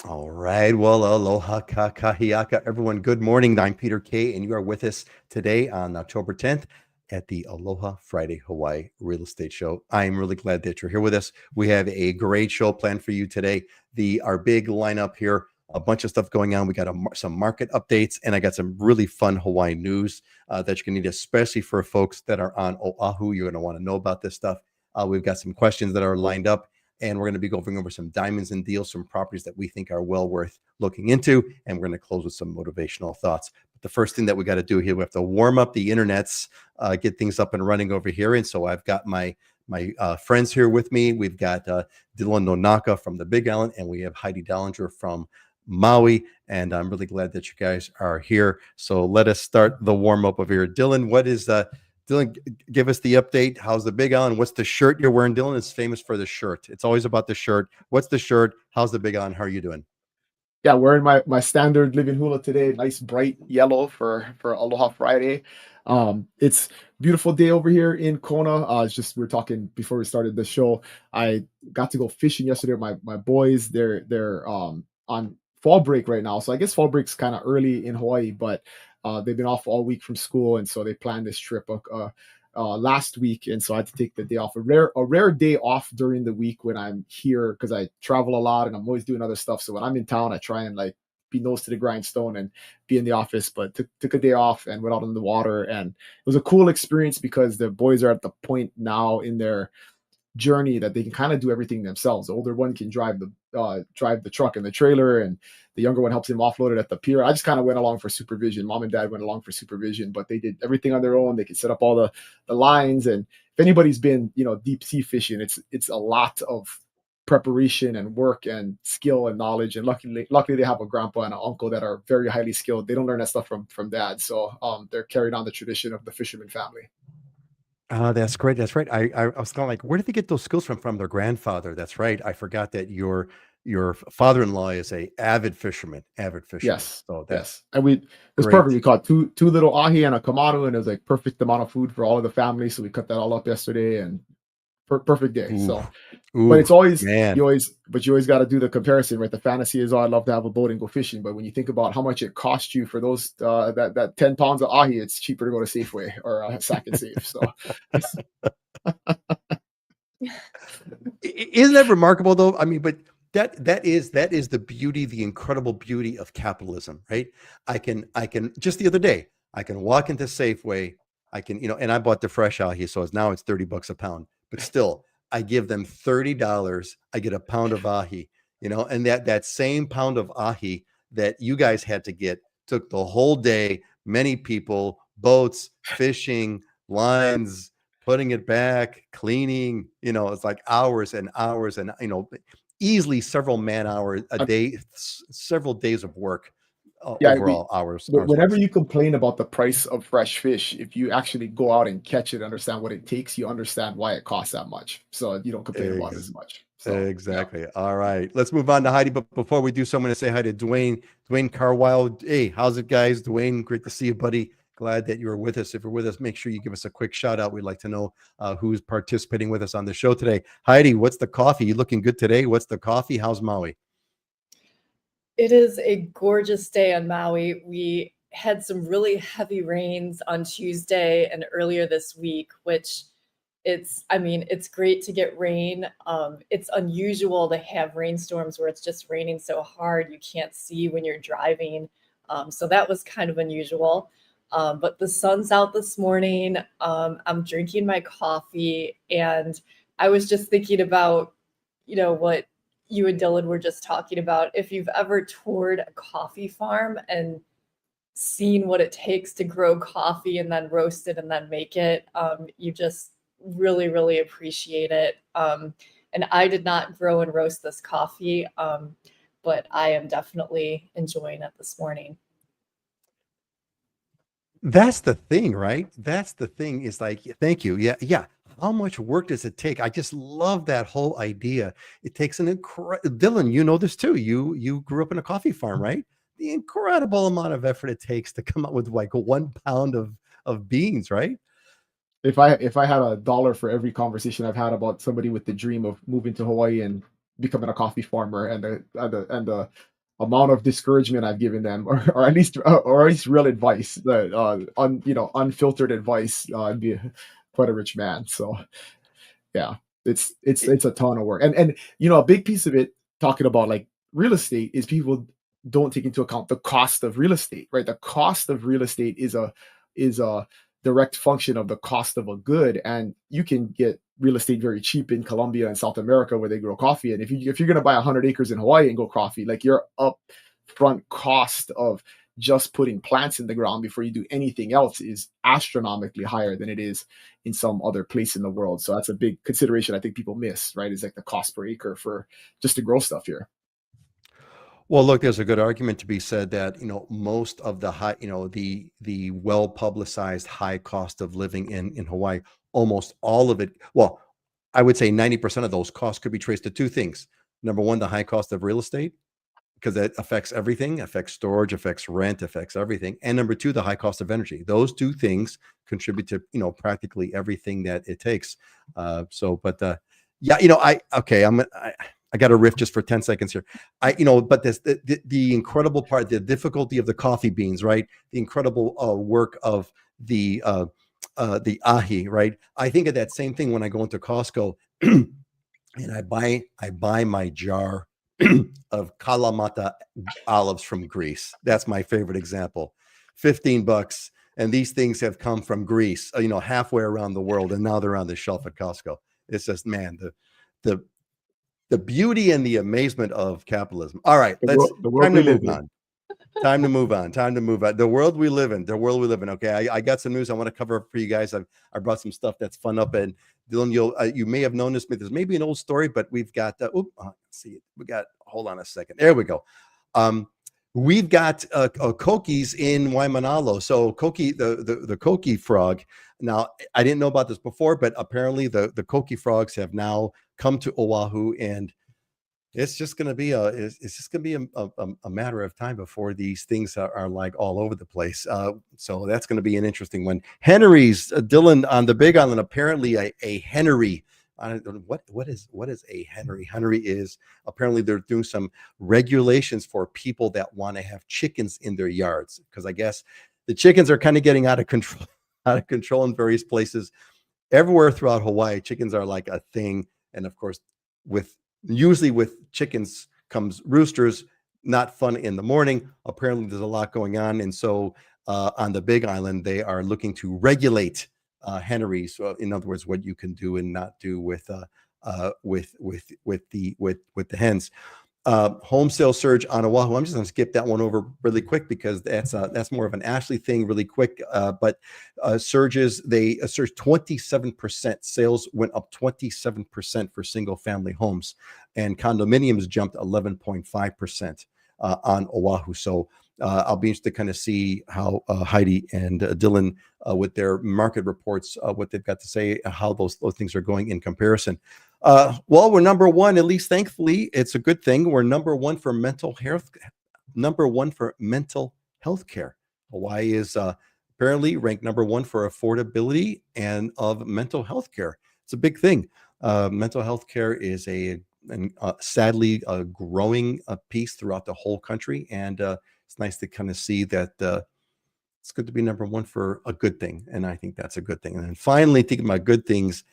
All right. Well, aloha kakahiaka, everyone. Good morning. I'm Peter K, and you are with us today on October 10th at the Aloha Friday Hawaii Real Estate Show. I am really glad that you're here with us. We have a great show planned for you today. Our big lineup here, a bunch of stuff going on. We got some market updates, and I got some really fun Hawaii news that you can need, especially for folks that are on Oahu. You're going to want to know about this stuff. We've got some questions that are lined up, and we're going to be going over some diamonds and deals, some properties that we think are well worth looking into, and we're going to close with some motivational thoughts. But the first thing that we got to do here, we have to warm up the internets, get things up and running over here. And so I've got my friends here with me. We've got Dylan Nonaka from the Big Island, and we have Heidi Dallinger from Maui, and I'm really glad that you guys are here. So let us start the warm up over here. Dylan, Dylan, give us the update. How's the Big Island? What's the shirt you're wearing? Dylan is famous for the shirt. It's always about the shirt. What's the shirt? How's the Big Island? How are you doing? Yeah, wearing my standard living hula today, nice bright yellow for Aloha Friday. It's beautiful day over here in Kona. It's just we were talking before we started the show. I got to go fishing yesterday with my boys. They're on fall break right now, so I guess fall break's kind of early in Hawaii, but they've been off all week from school, and so they planned this trip last week, and so I had to take the day off. A rare day off during the week when I'm here because I travel a lot and I'm always doing other stuff. So when I'm in town, I try and like be nose to the grindstone and be in the office. But took a day off and went out on the water, and it was a cool experience because the boys are at the point now in their journey that they can kind of do everything themselves. The older one can drive the truck and the trailer, and the younger one helps him offload it at the pier. I just kind of went along for supervision. Mom and dad went along for supervision, but they did everything on their own. They could set up all the lines, and if anybody's been deep sea fishing, it's a lot of preparation and work and skill and knowledge. And luckily they have a grandpa and an uncle that are very highly skilled. They don't learn that stuff from dad, so they're carried on the tradition of the fisherman family. That's great. That's right. I was kind of like, where did they get those skills from? From their grandfather. That's right. I forgot that your father-in-law is a avid fisherman. Avid fisherman. Yes, So that's yes. And it was perfect. great. We caught two little ahi and a kamado, and it was like perfect amount of food for all of the family. So we cut that all up yesterday, and perfect day. Ooh, So, but ooh, it's always man. you always got to do the comparison, right? The fantasy is, oh, I'd love to have a boat and go fishing, but when you think about how much it cost you for those that 10 pounds of ahi, it's cheaper to go to Safeway or Sack and Safe. So, it's, Isn't that remarkable though? I mean, but that is the beauty, the incredible beauty of capitalism, right? I can just the other day, I can walk into Safeway, and I bought the fresh out here, so it's $30 a pound, but still, I give them $30, I get a pound of ahi, and that same pound of ahi that you guys had to get took the whole day, many people, boats, fishing, lines, putting it back, cleaning, it's like hours and hours and, easily several man hours a day, several days of work, yeah, overall hours whenever worth. you complain about the price of fresh fish, if you actually go out and catch it, understand what it takes, you understand why it costs that much. So you don't complain about it as Ex- much. So yeah. exactly. All right. Let's move on to Heidi. But before we do so, I'm going to say hi to Dwayne Carwile. Hey, how's it, guys? Dwayne, great to see you, buddy. Glad that you're with us. If you're with us, make sure you give us a quick shout out. We'd like to know who's participating with us on the show today. Heidi, what's the coffee? You looking good today? What's the coffee? How's Maui? It is a gorgeous day on Maui. We had some really heavy rains on Tuesday and earlier this week, which it's great to get rain. It's unusual to have rainstorms where it's just raining so hard you can't see when you're driving. So that was kind of unusual. But the sun's out this morning. I'm drinking my coffee, and I was just thinking about, what you and Dylan were just talking about. If you've ever toured a coffee farm and seen what it takes to grow coffee and then roast it and then make it, you just really, really appreciate it. And I did not grow and roast this coffee, but I am definitely enjoying it this morning. That's the thing, right? That's the thing is like, thank you. Yeah, yeah. How much work does it take? I just love that whole idea. It takes an incredible Dylan, you know this too. You grew up in a coffee farm, right? The incredible amount of effort it takes to come up with like 1 pound of beans, right? If I had a dollar for every conversation I've had about somebody with the dream of moving to Hawaii and becoming a coffee farmer, and the amount of discouragement I've given them, or at least real advice, that unfiltered advice, I'd be quite a rich man. So yeah, it's a ton of work. And a big piece of it, talking about like real estate, is people don't take into account the cost of real estate, right? The cost of real estate is a direct function of the cost of a good. And you can get real estate very cheap in Colombia and South America, where they grow coffee. And if you're going to buy 100 acres in Hawaii and grow coffee, like, your upfront cost of just putting plants in the ground before you do anything else is astronomically higher than it is in some other place in the world. So that's a big consideration I think people miss, right? Is like the cost per acre for just to grow stuff here. Well, look, there's a good argument to be said that, most of the high, the well publicized high cost of living in Hawaii, almost all of it. Well, I would say 90% of those costs could be traced to two things. Number one, the high cost of real estate, because that affects everything, affects storage, affects rent, affects everything. And number two, the high cost of energy. Those two things contribute to, practically everything that it takes. Yeah, I got a riff just for 10 seconds here. But the incredible part, the difficulty of the coffee beans, right? The incredible work of the ahi, right? I think of that same thing when I go into Costco and I buy my jar of Kalamata olives from Greece. That's my favorite example. $15, and these things have come from Greece, halfway around the world, and now they're on the shelf at Costco. It's just, man, the beauty and the amazement of capitalism. All right, The world time we to live move in. on. Time to move on. Time to move on. The world we live in. Okay, I got some news I want to cover up for you guys. I brought some stuff that's fun up, and Dylan, you may have noticed me. There's maybe an old story, but we've got. Let's see. We got. Hold on a second. There we go. We've got Coquis in Waimanalo. So Coquis, the Coquis frog. Now, I didn't know about this before, but apparently the Coquis frogs have now come to Oahu, and it's just going to be a matter of time before these things are like all over the place. So that's going to be an interesting one. Henry's, Dylan, on the Big Island. Apparently, a Henry. I don't know what is a Henry. Henry is, apparently they're doing some regulations for people that want to have chickens in their yards, because I guess the chickens are kind of getting out of control in various places. Everywhere throughout Hawaii, chickens are like a thing, and of course, usually with chickens comes roosters. Not fun in the morning. Apparently there's a lot going on, and so on the Big Island they are looking to regulate henneries. So in other words, what you can do and not do with the hens. Home sale surge on Oahu. I'm just going to skip that one over really quick, because that's more of an Ashley thing, really quick. But surges, they surged 27%. Sales went up 27% for single family homes, and condominiums jumped 11.5% on Oahu. So I'll be interested to kind of see how Heidi and Dylan, with their market reports, what they've got to say, how those things are going in comparison. Well, we're number one, at least thankfully. It's a good thing. We're number one for mental health. Number one for mental health care. Hawaii is apparently ranked number one for affordability and of mental health care. It's a big thing. Mental health care is sadly a growing piece throughout the whole country, and it's nice to kind of see that. It's good to be number one for a good thing, and I think that's a good thing. And then finally, thinking about good things.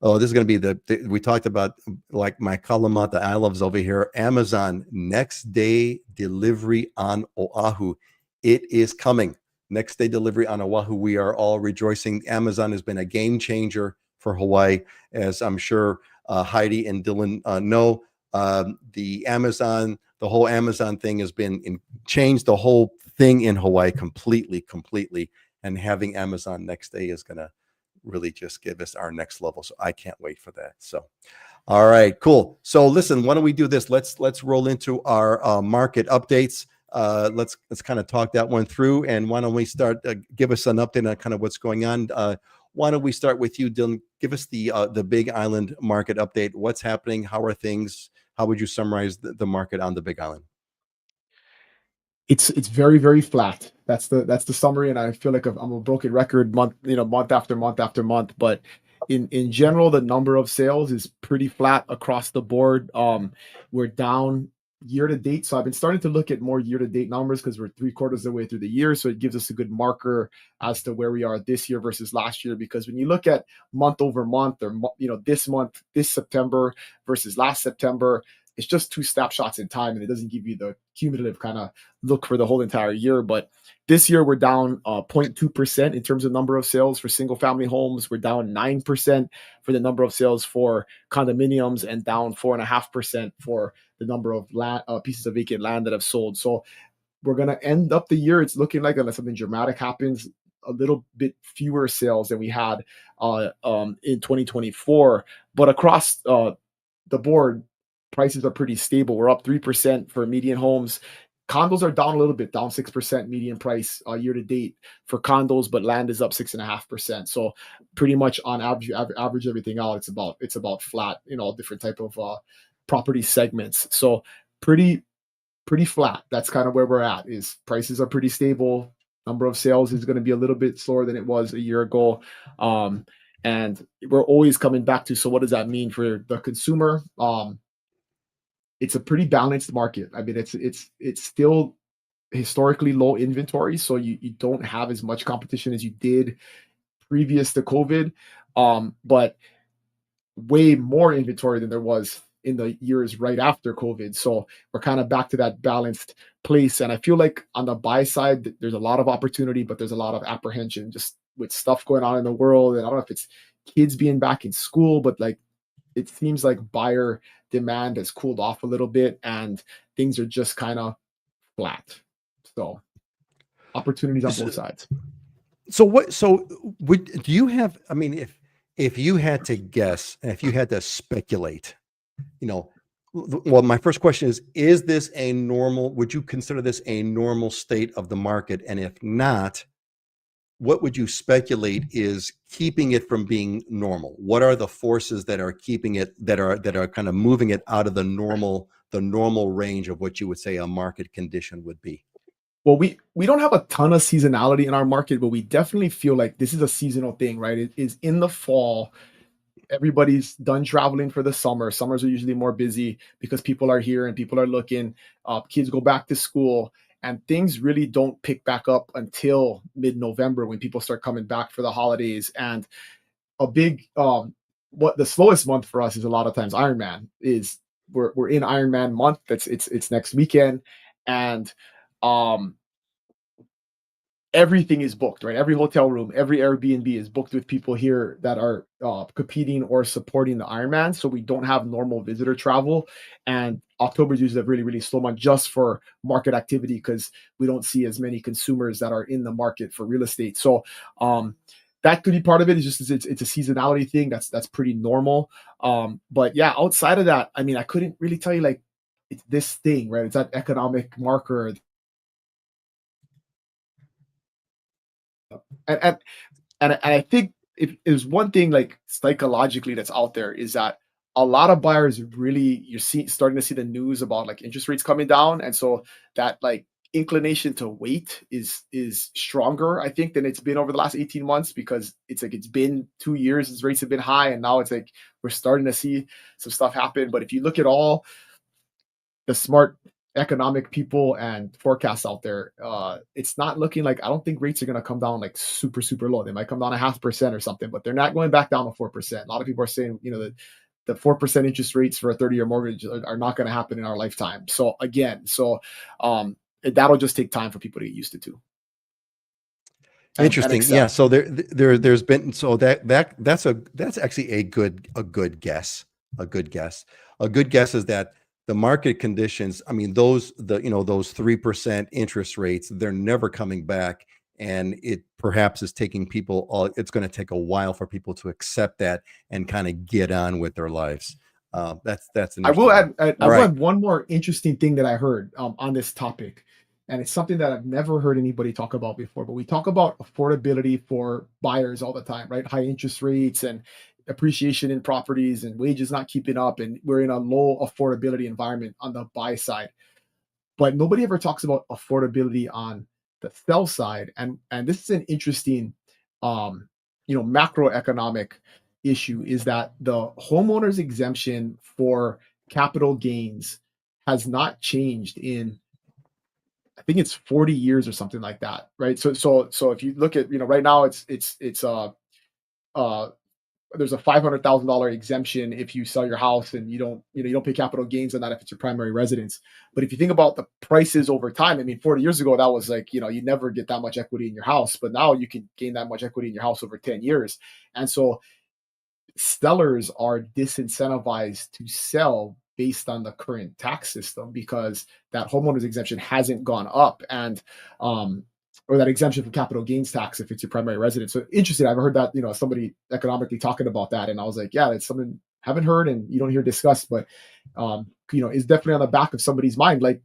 Oh, this is going to be we talked about, like, my Kalamata olives over here. Amazon next day delivery on Oahu. It is coming. Next day delivery on Oahu. We are all rejoicing. Amazon has been a game changer for Hawaii, as I'm sure Heidi and Dylan know. The whole Amazon thing has been changed the whole thing in Hawaii completely. And having Amazon next day is going to really just give us our next level. So I can't wait for that. So, all right, cool. So listen, why don't we do this? Let's roll into our market updates. Let's kind of talk that one through. And why don't we start? Give us an update on kind of what's going on. Why don't we start with you, Dylan? Give us the Big Island market update. What's happening? How are things? How would you summarize the market on the Big Island? It's very, very flat. That's the summary, and I feel like I'm a broken record month after month after month. But in general, the number of sales is pretty flat across the board. We're down year to date. So I've been starting to look at more year to date numbers because we're 3/4 of the way through the year. So it gives us a good marker as to where we are this year versus last year. Because when you look at month over month, or this month, this September versus last September, it's just two snapshots in time, and it doesn't give you the cumulative kind of look for the whole entire year. But this year we're down 0.2% in terms of number of sales for single family homes. We're down 9% for the number of sales for condominiums, and down 4.5% for the number of pieces of vacant land that have sold. So we're going to end up the year, it's looking like, unless something dramatic happens, a little bit fewer sales than we had in 2024. But across the board, prices are pretty stable. We're up 3% for median homes. Condos are down a little bit, down 6% median price year to date for condos, but land is up 6.5%. So pretty much on average everything out, it's about flat in all different type of property segments. So pretty flat. That's kind of where we're at. Is prices are pretty stable. Number of sales is going to be a little bit slower than it was a year ago. And we're always coming back to, so what does that mean for the consumer? It's a pretty balanced market. I mean, it's still historically low inventory, so you don't have as much competition as you did previous to COVID, but way more inventory than there was in the years right after COVID. So we're kind of back to that balanced place. And I feel like on the buy side, there's a lot of opportunity, but there's a lot of apprehension just with stuff going on in the world. And I don't know if it's kids being back in school, but like, it seems like buyer demand has cooled off a little bit and things are just kind of flat. So opportunities on both sides. So do you have, I mean, if you had to guess, and if you had to speculate, well, my first question is this a normal, would you consider this a normal state of the market? And if not, what would you speculate is keeping it from being normal? What are the forces that are keeping it, that are kind of moving it out of the normal range of what you would say a market condition would be? Well, we don't have a ton of seasonality in our market, but we definitely feel like this is a seasonal thing, right? It is in the fall. Everybody's done traveling for the summer. Summers are usually more busy because people are here and people are looking. Kids go back to school, and things really don't pick back up until mid-November when people start coming back for the holidays. And a big what the slowest month for us is a lot of times Ironman. Is we're in Ironman month. It's next weekend, and everything is booked, right? Every hotel room, every Airbnb is booked with people here that are competing or supporting the Ironman. So we don't have normal visitor travel. And October is usually a really, really slow month just for market activity because we don't see as many consumers that are in the market for real estate. So that could be part of it. Is just it's a seasonality thing. That's pretty normal. But yeah, outside of that, I mean, I couldn't really tell you like it's this thing, right? It's that economic marker. And I think if there's one thing like psychologically that's out there is that a lot of buyers really starting to see the news about like interest rates coming down, and so that like inclination to wait is stronger, I think, than it's been over the last 18 months because it's like it's been 2 years since rates have been high, and now it's like we're starting to see some stuff happen. But if you look at all the smart economic people and forecasts out there, it's not looking like, I don't think rates are going to come down like super, super low. They might come down 0.5% or something, but they're not going back down to 4%. A lot of people are saying, that the 4% interest rates for a 30-year mortgage are not going to happen in our lifetime. So again, that'll just take time for people to get used to too. Interesting. Yeah. So there's been, so that's actually a good guess. A good guess is that the market conditions, I mean, those 3% interest rates, they're never coming back. And it perhaps is taking people, it's going to take a while for people to accept that and kind of get on with their lives. That's an I will add one more interesting thing that I heard on this topic. And it's something that I've never heard anybody talk about before, but we talk about affordability for buyers all the time, right? High interest rates and appreciation in properties and wages not keeping up. And we're in a low affordability environment on the buy side. But nobody ever talks about affordability on the sell side. And this is an interesting, macroeconomic issue, is that the homeowners exemption for capital gains has not changed in, I think it's 40 years or something like that, right? So if you look at, right now uh there's a $500,000 exemption if you sell your house and you don't pay capital gains on that if it's your primary residence. But if you think about the prices over time, I mean, 40 years ago that was like, you never get that much equity in your house, but now you can gain that much equity in your house over 10 years. And so sellers are disincentivized to sell based on the current tax system because that homeowners exemption hasn't gone up, and or that exemption from capital gains tax if it's your primary residence. So interesting. I've heard that, somebody economically talking about that, and I was like, yeah, it's something I haven't heard and you don't hear discussed, but it's definitely on the back of somebody's mind. Like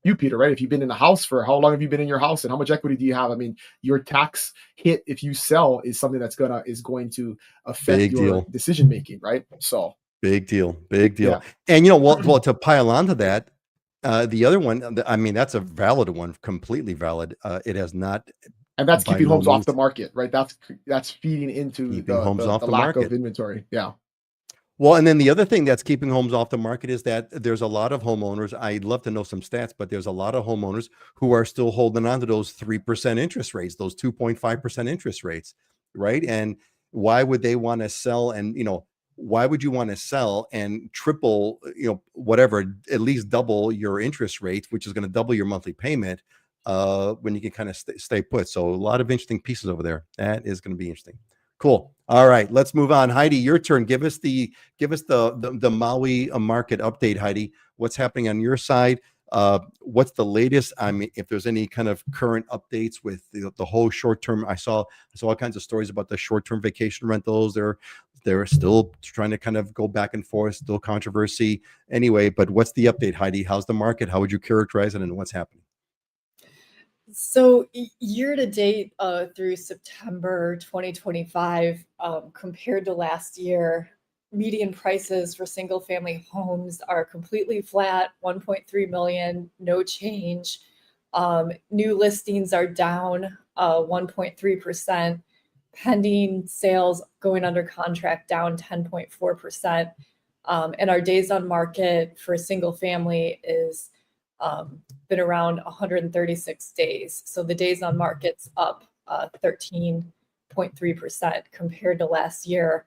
you, Peter, right? If you've been in a house for how long have you been in your house and how much equity do you have? I mean, your tax hit if you sell is something that's going to affect Big your deal. decision making, right? So Big deal. Big deal. yeah. And well, to pile onto that, the other one, I mean, that's a valid one, completely valid. It has not, And that's by keeping no homes off means, the market, right? That's feeding into keeping homes off the the lack of market. inventory. Yeah. Well, and then the other thing that's keeping homes off the market is that there's a lot of homeowners. I'd love to know some stats, but there's a lot of homeowners who are still holding on to those 3% interest rates, those 2.5% interest rates, right? And why would they want to sell? And, why would you want to sell and triple, whatever, at least double your interest rate, which is going to double your monthly payment, when you can kind of stay put? So a lot of interesting pieces over there. That is going to be interesting. Cool. All right, let's move on. Heidi, your turn. Give us the Maui market update, Heidi. What's happening on your side? What's the latest? I mean, if there's any kind of current updates with the whole short term, I saw all kinds of stories about the short term vacation rentals. They're still trying to kind of go back and forth, still controversy. Anyway, but what's the update, Heidi? How's the market? How would you characterize it, and what's happening? So year to date through September 2025, compared to last year, median prices for single family homes are completely flat, 1.3 million, no change. New listings are down 1.3%. Pending sales going under contract down 10.4%. And our days on market for single family is been around 136 days. So the days on market's up 13.3% compared to last year.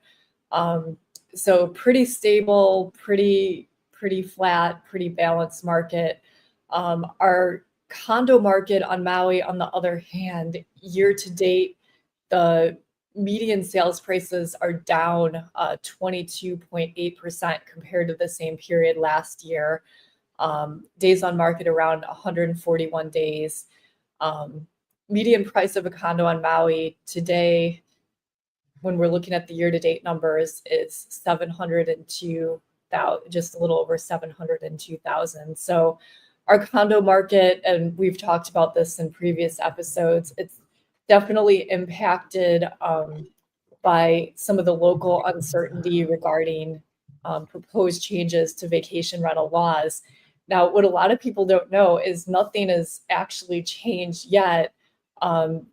So pretty stable, pretty flat, pretty balanced market. Our condo market on Maui, on the other hand, year to date, the median sales prices are down 22.8% compared to the same period last year. Days on market around 141 days. Median price of a condo on Maui today, when we're looking at the year-to-date numbers, is 702,000, just a little over 702,000. So our condo market, and we've talked about this in previous episodes, it's definitely impacted by some of the local uncertainty regarding proposed changes to vacation rental laws. Now, what a lot of people don't know is nothing has actually changed yet. Bill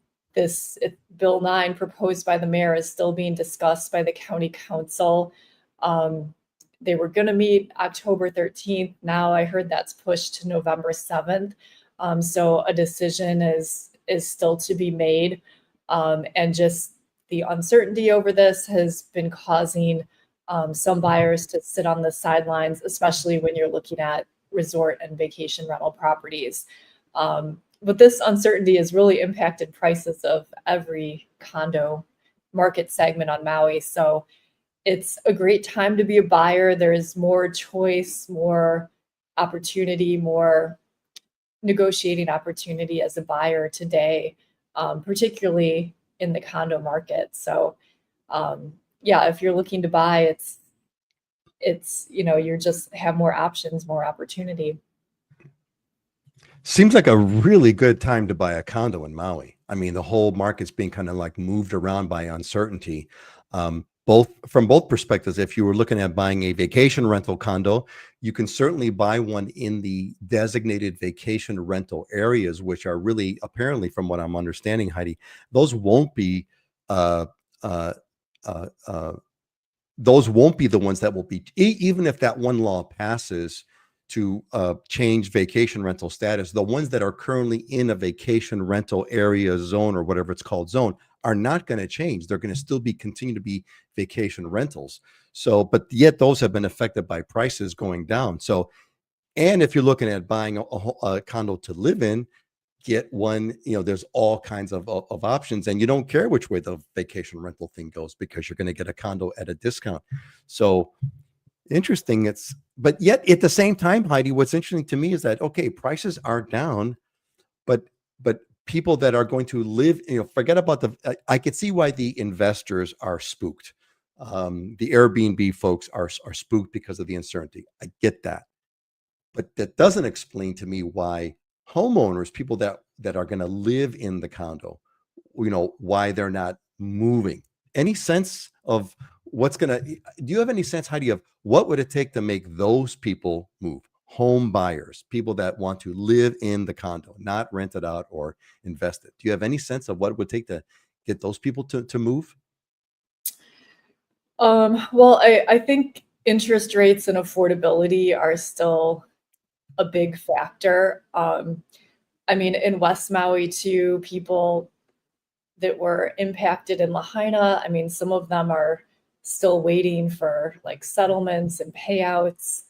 9 proposed by the mayor is still being discussed by the county council. They were going to meet October 13th. Now I heard that's pushed to November 7th. So a decision is still to be made. And just the uncertainty over this has been causing some buyers to sit on the sidelines, especially when you're looking at resort and vacation rental properties. But this uncertainty has really impacted prices of every condo market segment on Maui. So it's a great time to be a buyer. There's more choice, more opportunity, more negotiating opportunity as a buyer today, particularly in the condo market. So if you're looking to buy, it's you just have more options, more opportunity. Seems like a really good time to buy a condo in Maui. I mean, the whole market's being kind of like moved around by uncertainty. From both perspectives. If you were looking at buying a vacation rental condo, you can certainly buy one in the designated vacation rental areas, which are really, apparently, from what I'm understanding, Heidi, those won't be the ones that will be, even if that one law passes to change vacation rental status. The ones that are currently in a vacation rental area zone or whatever it's called zone are not going to change. They're going to still continue to be vacation rentals. So, but yet those have been affected by prices going down. So, and if you're looking at buying a condo to live in, get one, there's all kinds of options, and you don't care which way the vacation rental thing goes because you're going to get a condo at a discount. So interesting. But yet at the same time, Heidi, what's interesting to me is that, okay, prices are down, but people that are going to live, forget about I could see why the investors are spooked. The Airbnb folks are spooked because of the uncertainty. I get that. But that doesn't explain to me why homeowners, people that are going to live in the condo, why they're not moving. Any sense of do you have any sense, Heidi, of what would it take to make those people move? Home buyers, people that want to live in the condo, not rent it out or invest it. Do you have any sense of what it would take to get those people to move? Well, I think interest rates and affordability are still a big factor. I mean, in West Maui too, people that were impacted in Lahaina, I mean, some of them are still waiting for like settlements and payouts.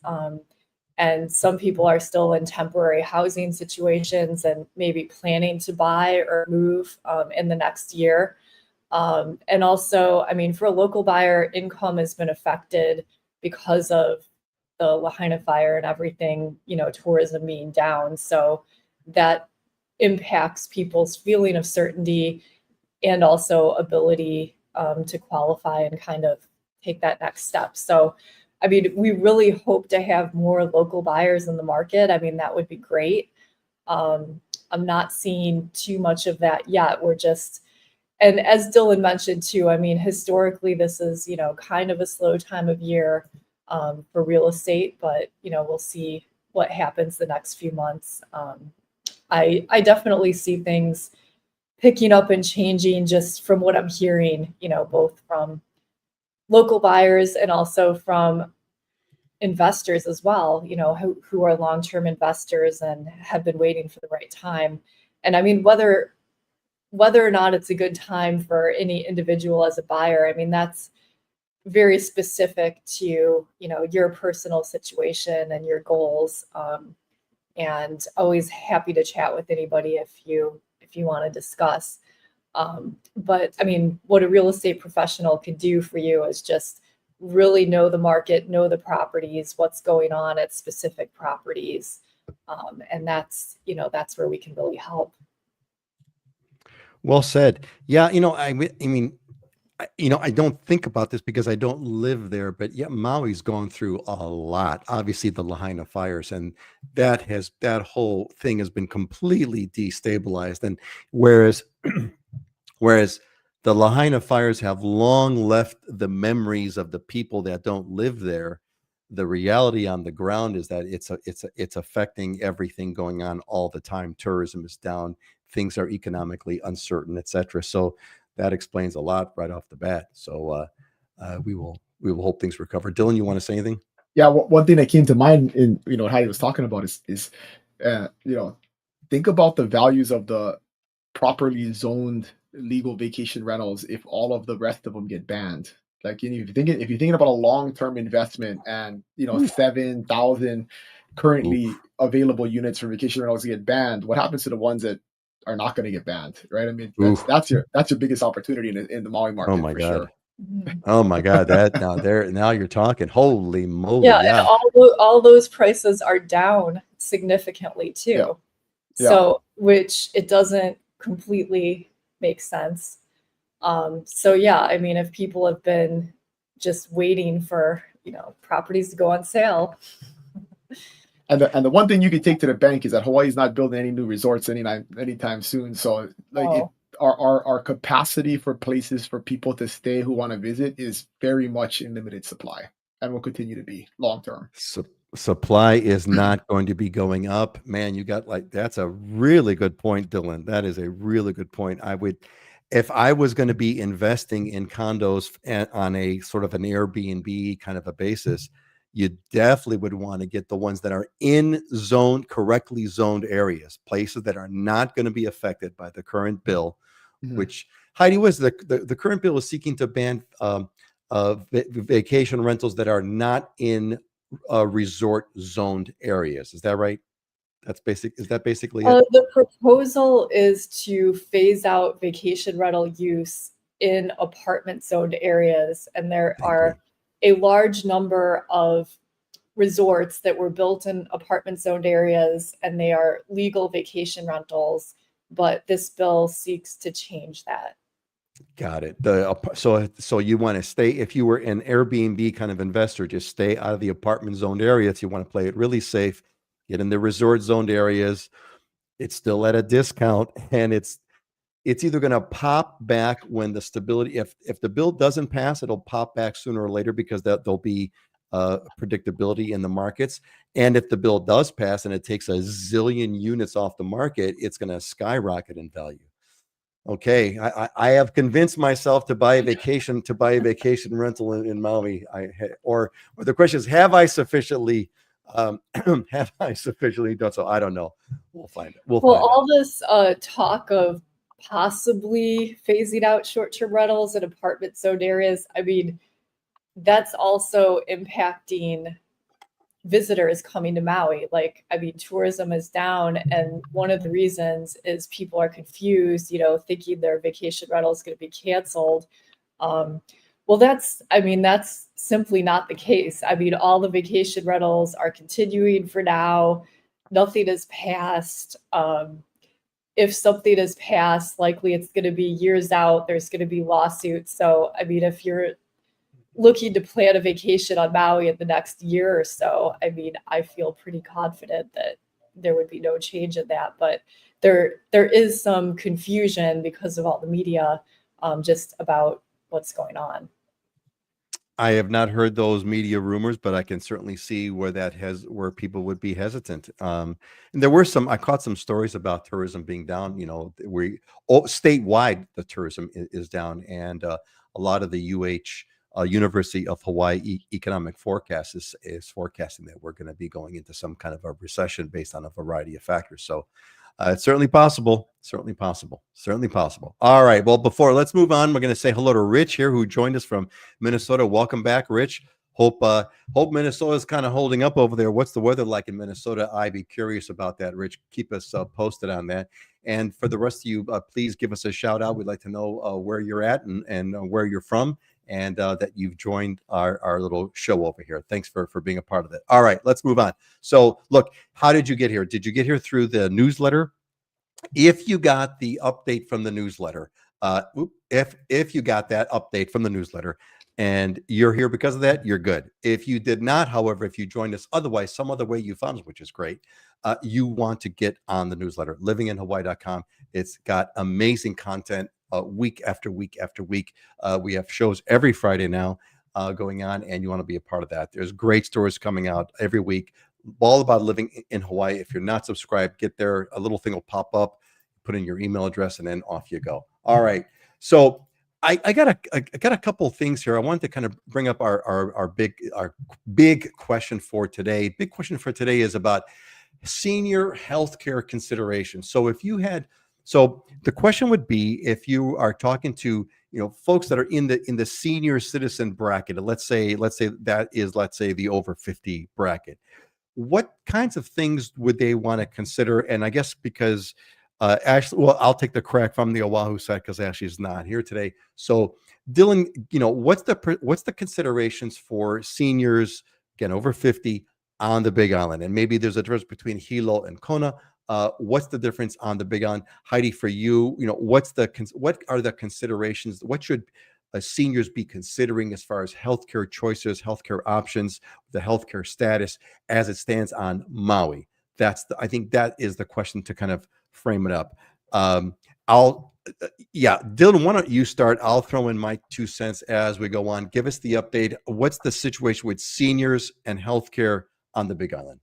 And some people are still in temporary housing situations and maybe planning to buy or move in the next year. And also, I mean, for a local buyer, income has been affected because of the Lahaina fire and everything, tourism being down. So that impacts people's feeling of certainty and also ability to qualify and kind of take that next step. So, I mean, we really hope to have more local buyers in the market. I mean, that would be great. I'm not seeing too much of that yet. And as Dylan mentioned too, I mean, historically, this is, kind of a slow time of year for real estate, but, we'll see what happens the next few months. I definitely see things picking up and changing just from what I'm hearing, both from local buyers and also from investors as well, who are long-term investors and have been waiting for the right time. And I mean, whether or not it's a good time for any individual as a buyer, I mean, that's very specific to, your personal situation and your goals. And always happy to chat with anybody if you want to discuss. But I mean, what a real estate professional can do for you is just really know the market, know the properties, what's going on at specific properties. And that's where we can really help. Well said. Yeah. I mean, I don't think about this because I don't live there, but yeah, Maui's gone through a lot. Obviously, the Lahaina fires, and that whole thing has been completely destabilized. And whereas the Lahaina fires have long left the memories of the people that don't live there, the reality on the ground is that it's affecting everything going on all the time. Tourism is down, things are economically uncertain, etc. So that explains a lot right off the bat. So we will hope things recover. Dylan, you want to say anything? Yeah, one thing that came to mind in how he was talking about is think about the values of the properly zoned legal vacation rentals if all of the rest of them get banned. Like if you're thinking about a long-term investment and 7,000 currently available units for vacation rentals get banned, what happens to the ones that are not going to get banned, right? I mean, that's your biggest opportunity in the Maui market. Oh my for God. Sure. Oh my God, now you're talking. Holy moly. Yeah, and all those prices are down significantly too. Yeah. So, which it doesn't completely make sense. So yeah, I mean, if people have been just waiting for, properties to go on sale. And the one thing you can take to the bank is that Hawaii's not building any new resorts anytime soon. So our capacity for places for people to stay who want to visit is very much in limited supply and will continue to be long term. Supply is not going to be going up. Man, that's a really good point, Dylan. That is a really good point. If I was going to be investing in condos on a sort of an Airbnb kind of a basis, you definitely would want to get the ones that are in correctly zoned areas, places that are not going to be affected by the current bill, which Heidi was the current bill is seeking to ban vacation rentals that are not in resort zoned areas. Is that right? Is that basically it? The proposal is to phase out vacation rental use in apartment zoned areas, and there are a large number of resorts that were built in apartment zoned areas, and they are legal vacation rentals, but this bill seeks to change that. Got it. So you want to stay, if you were an Airbnb kind of investor, just stay out of the apartment zoned areas. You want to play it really safe, get in the resort zoned areas. It's still at a discount, and it's either going to pop back when the stability, if the bill doesn't pass, it'll pop back sooner or later because there'll be predictability in the markets. And if the bill does pass and it takes a zillion units off the market, it's going to skyrocket in value. Okay, I have convinced myself to buy a vacation rental in Maui. Or the question is, have I sufficiently done so? I don't know. We'll find it. Well, all this talk of possibly phasing out short-term rentals in apartment zoned areas, I mean, that's also impacting visitors coming to Maui. Like, I mean, tourism is down, and one of the reasons is people are confused, thinking their vacation rental is going to be canceled. Well, that's simply not the case. I mean, all the vacation rentals are continuing for now. Nothing is passed. If something is passed, likely it's going to be years out. There's going to be lawsuits. So, I mean, if you're looking to plan a vacation on Maui in the next year or so, I mean, I feel pretty confident that there would be no change in that. But there is some confusion because of all the media just about what's going on. I have not heard those media rumors, but I can certainly see where people would be hesitant. And there were I caught some stories about tourism being down. Statewide, the tourism is down, and a lot of the University of Hawaii economic forecast is forecasting that we're going to be going into some kind of a recession based on a variety of factors. So it's certainly possible. All right. Well, let's move on. We're going to say hello to Rich here, who joined us from Minnesota. Welcome back, Rich. Hope Minnesota is kind of holding up over there. What's the weather like in Minnesota? I'd be curious about that, Rich. Keep us posted on that. And for the rest of you, please give us a shout out. We'd like to know where you're at and where you're from, and that you've joined our little show over here. Thanks for being a part of it. All right, let's move on. So look, how did you get here? Did you get here through the newsletter? If you got the update from the newsletter, if you got that update from the newsletter and you're here because of that, you're good. If you did not, however, if you joined us otherwise, some other way you found us, which is great, you want to get on the newsletter, livinginhawaii.com. It's got amazing content week after week after week. We have shows every Friday now going on, and you want to be a part of that. There's great stories coming out every week, all about living in Hawaii. If you're not subscribed, get there. A little thing will pop up, put in your email address, and then off you go. All right. So I got a couple of things here. I wanted to kind of bring up our big question for today. Big question for today is about senior healthcare considerations. So the question would be, if you are talking to folks that are in the senior citizen bracket, let's say the over 50 bracket, what kinds of things would they want to consider? And I guess because Ashley, well, I'll take the crack from the Oahu side because Ashley's not here today. So Dylan, what's the considerations for seniors, again, over 50 on the Big Island? And maybe there's a difference between Hilo and Kona. What's the difference on the Big Island? Heidi, for you, what are the considerations? What should seniors be considering as far as healthcare choices, healthcare options, the healthcare status as it stands on Maui? I think that is the question to kind of frame it up. Dylan, why don't you start? I'll throw in my 2 cents as we go on. Give us the update. What's the situation with seniors and healthcare on the Big Island?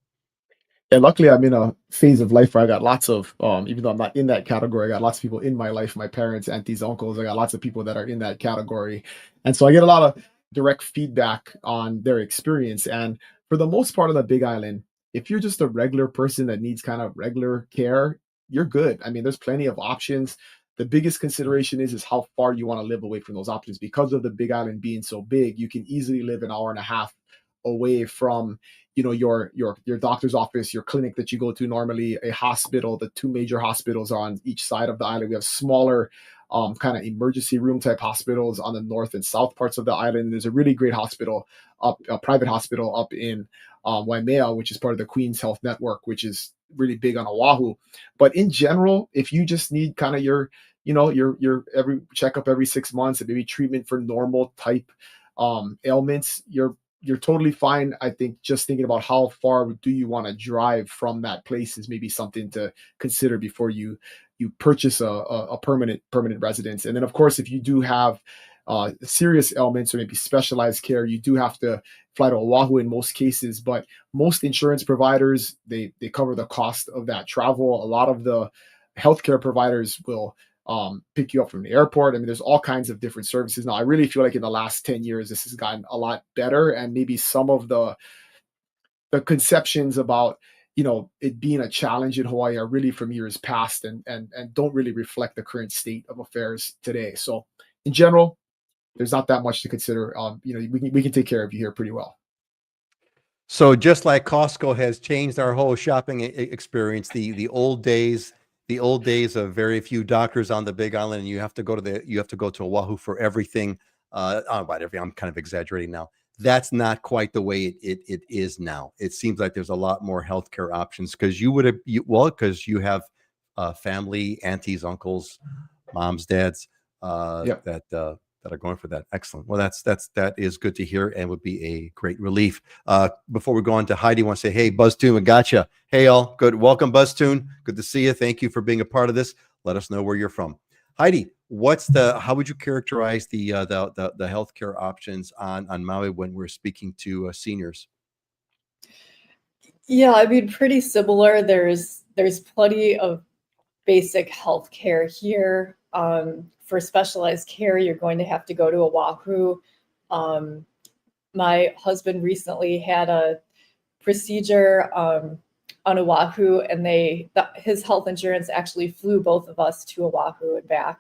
And luckily, I'm in a phase of life where I got lots of, even though I'm not in that category, I got lots of people in my life, my parents, aunties, uncles. I got lots of people that are in that category. And so I get a lot of direct feedback on their experience. And for the most part on the Big Island, if you're just a regular person that needs kind of regular care, you're good. I mean, there's plenty of options. The biggest consideration is how far you want to live away from those options. Because of the Big Island being so big, you can easily live an hour and a half away from your doctor's office, your clinic that you go to normally, a hospital. The two major hospitals are on each side of the island. We have smaller kind of emergency room type hospitals on the north and south parts of the island. There's a really great hospital a private hospital up in Waimea, which is part of the Queen's Health Network, which is really big on Oahu. But in general, if you just need kind of your every checkup every 6 months and maybe treatment for normal type ailments, you're totally fine. I think just thinking about how far do you want to drive from that place is maybe something to consider before you purchase a permanent residence. And then of course, if you do have serious ailments or maybe specialized care, you do have to fly to Oahu in most cases. But most insurance providers, they cover the cost of that travel. A lot of the healthcare providers will pick you up from the airport. I mean, there's all kinds of different services. Now, I really feel like in the last 10 years, this has gotten a lot better. And maybe some of the conceptions about, it being a challenge in Hawaii are really from years past and don't really reflect the current state of affairs today. So in general, there's not that much to consider. We can take care of you here pretty well. So just like Costco has changed our whole shopping experience, the old days of very few doctors on the Big Island, and you have to go to Oahu for everything. I'm kind of exaggerating now. That's not quite the way it is now. It seems like there's a lot more healthcare options because because you have family, aunties, uncles, moms, dads that are going for that. Excellent. Well, that is good to hear and would be a great relief. Before we go on to Heidi, I want to say, hey, BuzzTune, we gotcha. Hey, all. Good. Welcome, BuzzTune. Good to see you. Thank you for being a part of this. Let us know where you're from. Heidi, how would you characterize the healthcare options on Maui when we're speaking to seniors? Yeah, I mean, pretty similar. There's plenty of basic health care here. For specialized care, you're going to have to go to Oahu. My husband recently had a procedure on Oahu, and his health insurance actually flew both of us to Oahu and back.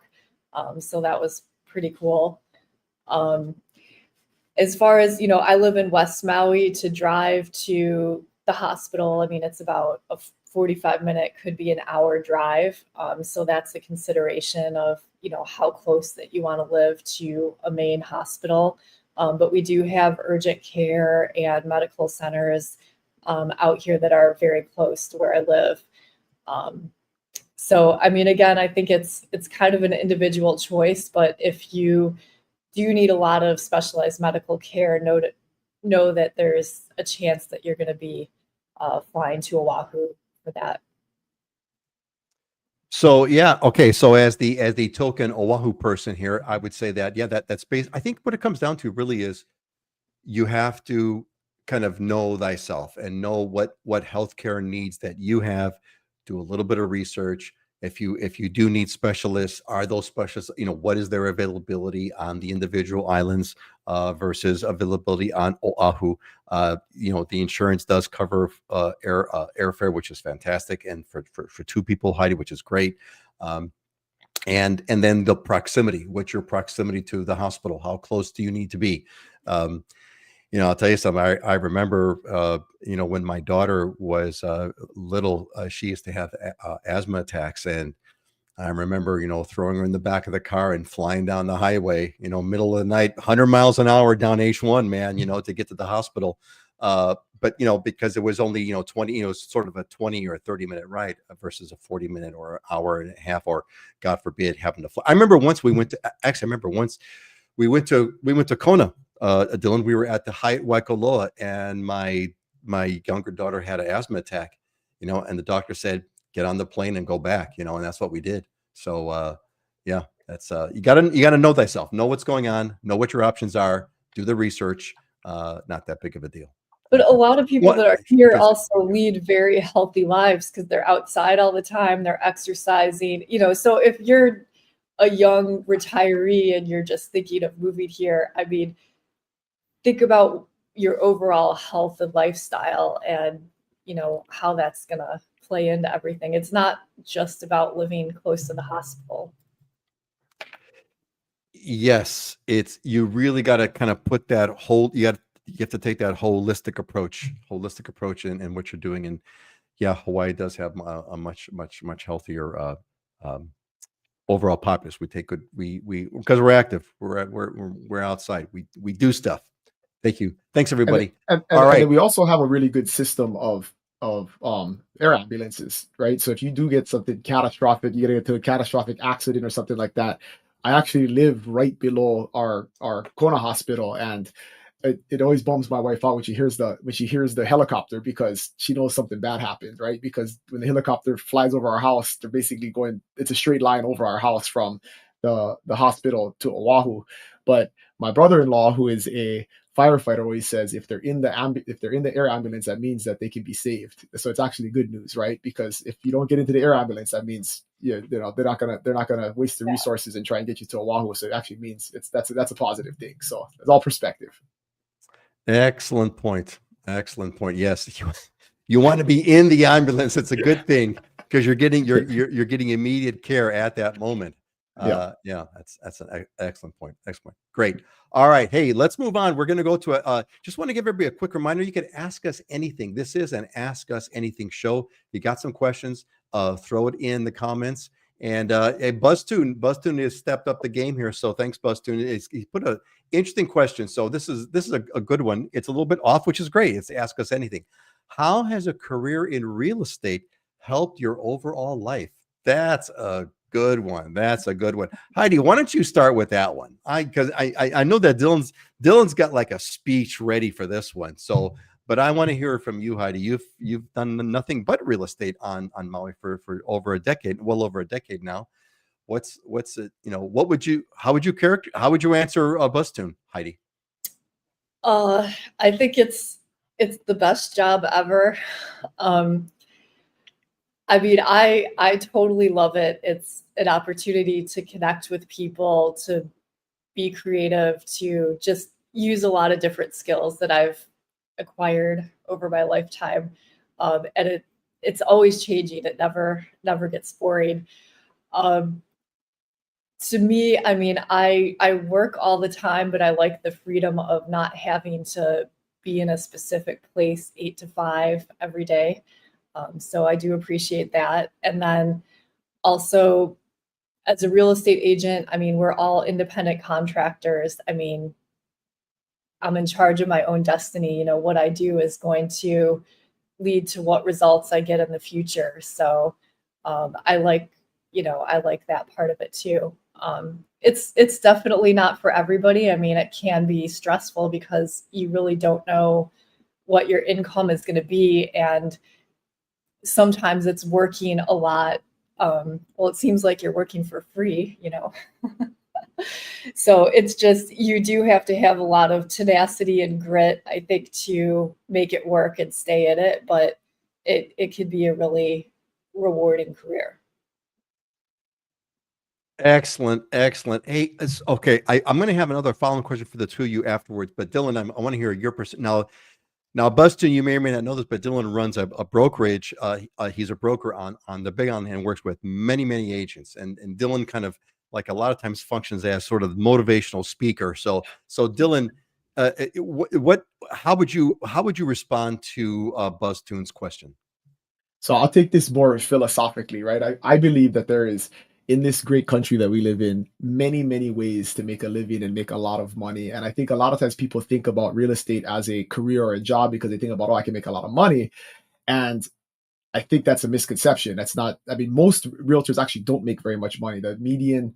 So that was pretty cool. As far as, I live in West Maui. To drive to the hospital, I mean, it's about a 45-minute, could be an hour drive. So that's a consideration of, how close that you want to live to a main hospital. But we do have urgent care and medical centers out here that are very close to where I live. So, I mean, again, I think it's kind of an individual choice, but if you do need a lot of specialized medical care, know that there's a chance that you're going to be flying to Oahu for that. So yeah, okay. So as the token Oahu person here, I would say that that's based. I think what it comes down to really is you have to kind of know thyself and know what healthcare needs that you have. Do a little bit of research. If you do need specialists, are those specialists? What is their availability on the individual islands versus availability on Oahu? The insurance does cover airfare, which is fantastic, and for two people, Heidi, which is great. And then the proximity. What's your proximity to the hospital? How close do you need to be? I'll tell you something. I remember, when my daughter was little, she used to have asthma attacks, and I remember, throwing her in the back of the car and flying down the highway, middle of the night, 100 miles an hour down H1, man, to get to the hospital. But because it was only 20, sort of a 20 or a 30-minute ride versus a 40-minute or hour and a half, or God forbid having to fly. I remember once we went to Kona. Dylan, we were at the Hyatt Waikoloa, and my younger daughter had an asthma attack, and the doctor said, get on the plane and go back, and that's what we did. So, that's, you gotta know thyself, know what's going on, know what your options are, do the research. Not that big of a deal. But a lot of people that are here also lead very healthy lives because they're outside all the time, they're exercising, so if you're a young retiree and you're just thinking of moving here, I mean, think about your overall health and lifestyle, and how that's gonna play into everything. It's not just about living close to the hospital. Yes, you really got to kind of put that whole you have to take that holistic approach in what you're doing. And yeah, Hawaii does have a much healthier um, overall populace. We take good we because we're active. We're outside. We do stuff. Thank you. Thanks everybody. All And right. then we also have a really good system of air ambulances, right? So if you do get something catastrophic, you get into a catastrophic accident or something like that. I actually live right below our Kona hospital, and it always bums my wife out when she hears the helicopter, because she knows something bad happened, right? Because when the helicopter flies over our house, they're basically going, it's a straight line over our house from the hospital to Oahu. But my brother-in-law, who is a firefighter, always says if they're in the air ambulance, that means that they can be saved. So it's actually good news, right? Because if you don't get into the air ambulance, that means they're not gonna waste the resources and try and get you to Oahu. So it actually means that's a positive thing. So it's all perspective. Excellent point. Excellent point. Yes, you want to be in the ambulance. It's a good thing because you're getting immediate care at that moment. Yeah, that's an excellent point. Excellent. Great. All right. Hey, let's move on. We're going to go to just want to give everybody a quick reminder. You can ask us anything. This is an Ask Us Anything show. You got some questions, throw it in the comments. And hey, Buzztune has stepped up the game here. So thanks, Buzztune. He put an interesting question. So this is a good one. It's a little bit off, which is great. It's Ask Us Anything. How has a career in real estate helped your overall life? That's a good one. That's a good one. Heidi, why don't you start with that one? Because I know that Dylan's got like a speech ready for this one. So, but I want to hear from you, Heidi. You've done nothing but real estate on Maui for over a decade, well over a decade now. What's it? How would you answer a Buzztune, Heidi? I think it's the best job ever. I mean, I totally love it. It's an opportunity to connect with people, to be creative, to just use a lot of different skills that I've acquired over my lifetime. And it's always changing. It never gets boring. To me, I mean, I work all the time, but I like the freedom of not having to be in a specific place 8 to 5 every day. So I do appreciate that. And then also, as a real estate agent, I mean, we're all independent contractors. I mean, I'm in charge of my own destiny. What I do is going to lead to what results I get in the future. So I like that part of it too. It's definitely not for everybody. I mean, it can be stressful because you really don't know what your income is going to be, and sometimes it's working a lot. Well, it seems like you're working for free, So it's just, you do have to have a lot of tenacity and grit, I think, to make it work and stay in it. But it could be a really rewarding career. Excellent. Hey, okay. I'm going to have another following question for the two of you afterwards. But Dylan, I want to hear your person now. Now, Buston, you may or may not know this, but Dylan runs a brokerage. He's a broker on the Big Island and works with many agents. And Dylan kind of, like, a lot of times functions as sort of motivational speaker. So Dylan, how would you respond to Buzztune's question? So I'll take this more philosophically, right? I believe that there is, in this great country that we live in, many ways to make a living and make a lot of money. And I think a lot of times people think about real estate as a career or a job because they think about, oh, I can make a lot of money. And I think that's a misconception. That's not, I mean, most realtors actually don't make very much money. The median